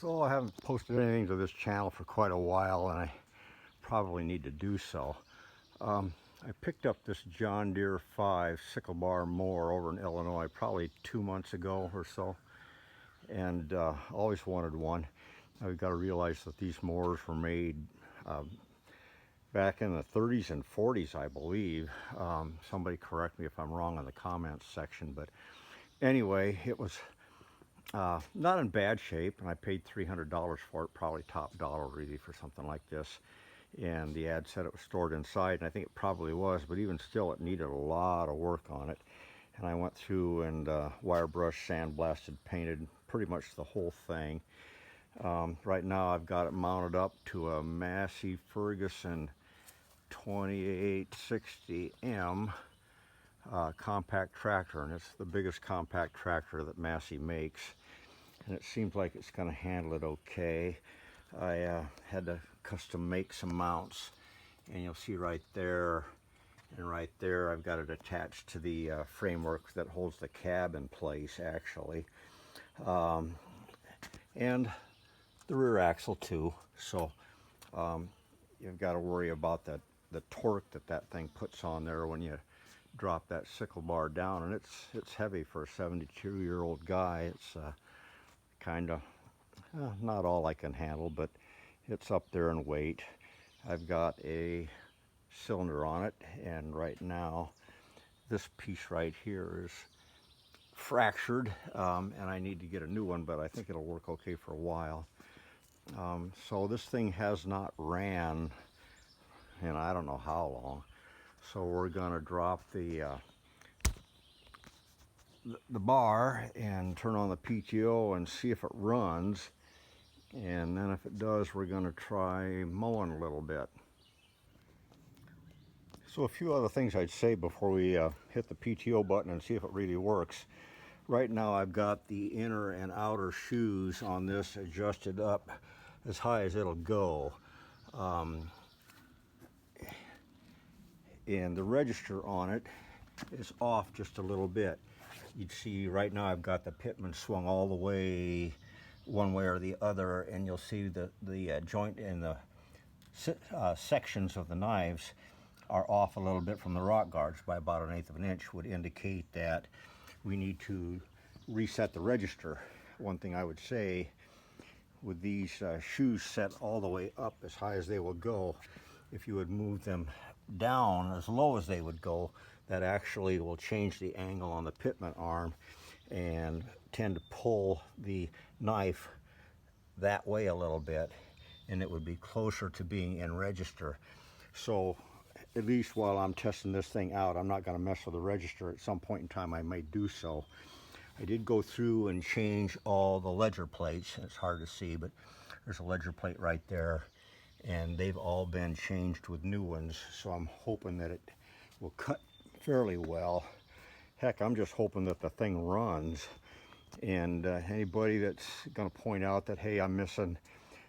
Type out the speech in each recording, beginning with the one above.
So I haven't posted anything to this channel for quite a while, and I probably need to do so. I picked up this John Deere 5 sickle bar mower over in Illinois probably 2 months ago or so, and always wanted one. I've got to realize that these mowers were made back in the 30s and 40s, I believe. Somebody correct me if I'm wrong in the comments section, but anyway, it was not in bad shape, and I paid $300 for it, probably top dollar really for something like this. And the ad said it was stored inside, and I think it probably was, but even still it needed a lot of work on it. And I went through and wire brush, sandblasted, painted pretty much the whole thing. Right now I've got it mounted up to a Massey Ferguson 2860M compact tractor, and it's the biggest compact tractor that Massey makes, and it seems like it's going to handle it okay. I had to custom make some mounts, and you'll see right there and right there I've got it attached to the framework that holds the cab in place, actually, and the rear axle too. So you've got to worry about the torque that thing puts on there when you drop that sickle bar down, and it's heavy for a 72-year-old guy. It's kind of not all I can handle, but it's up there in weight. I've got a cylinder on it, and right now this piece right here is fractured, and I need to get a new one, but I think it'll work okay for a while. So this thing has not ran in I don't know how long. So we're going to drop the bar and turn on the PTO and see if it runs, and then if it does, we're going to try mowing a little bit. So a few other things I'd say before we hit the PTO button and see if it really works. Right now I've got the inner and outer shoes on this adjusted up as high as it'll go. And the register on it is off just a little bit. You'd see right now I've got the pitman swung all the way one way or the other, and you'll see the joint and the sections of the knives are off a little bit from the rock guards by about 1/8 of an inch, would indicate that we need to reset the register. One thing I would say, with these shoes set all the way up as high as they will go, if you would move them down as low as they would go, that actually will change the angle on the pitman arm and tend to pull the knife that way a little bit, and it would be closer to being in register. So at least while I'm testing this thing out, I'm not going to mess with the register. At some point in time I may do so. I did go through and change all the ledger plates. It's hard to see, but there's a ledger plate right there, and they've all been changed with new ones, so I'm hoping that it will cut fairly well. Heck, I'm just hoping that the thing runs. And anybody that's going to point out that, hey, I'm missing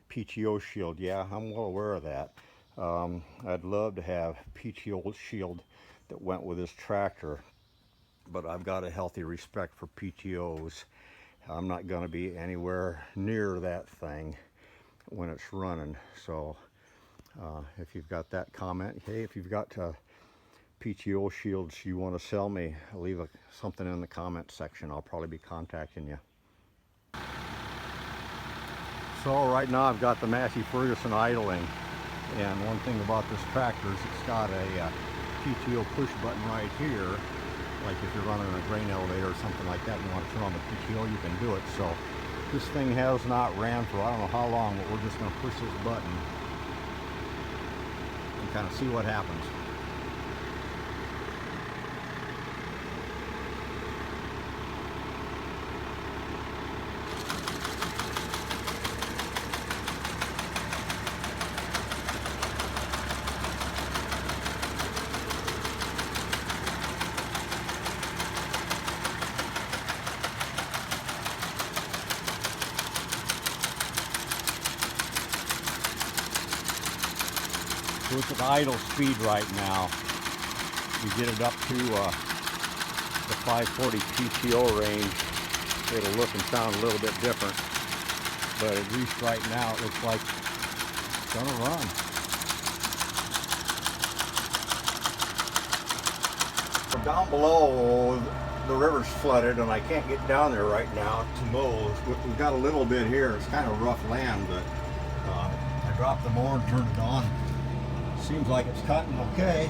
PTO shield, yeah, I'm well aware of that. I'd love to have PTO shield that went with this tractor, but I've got a healthy respect for PTOs. I'm not going to be anywhere near that thing when it's running. So if you've got that comment, hey, if you've got PTO shields you want to sell me, leave something in the comment section. I'll probably be contacting you. So right now I've got the Massey Ferguson idling, and one thing about this tractor is it's got a PTO push button right here. Like if you're running a grain elevator or something like that and you want to turn on the PTO, you can do it. So this thing has not ran for I don't know how long, but we're just going to push this button and kind of see what happens. So it's at idle speed right now. You get it up to the 540 PTO range, it'll look and sound a little bit different. but at least right now it looks like it's gonna run. Down below, the river's flooded and I can't get down there right now to mow. We've got a little bit here. It's kind of rough land, but I dropped the mower and turned it on. Seems like it's cutting okay.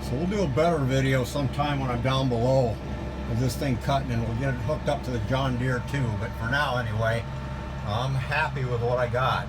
So we'll do a better video sometime when I'm down below with this thing cutting, and we'll get it hooked up to the John Deere too. But for now anyway, I'm happy with what I got.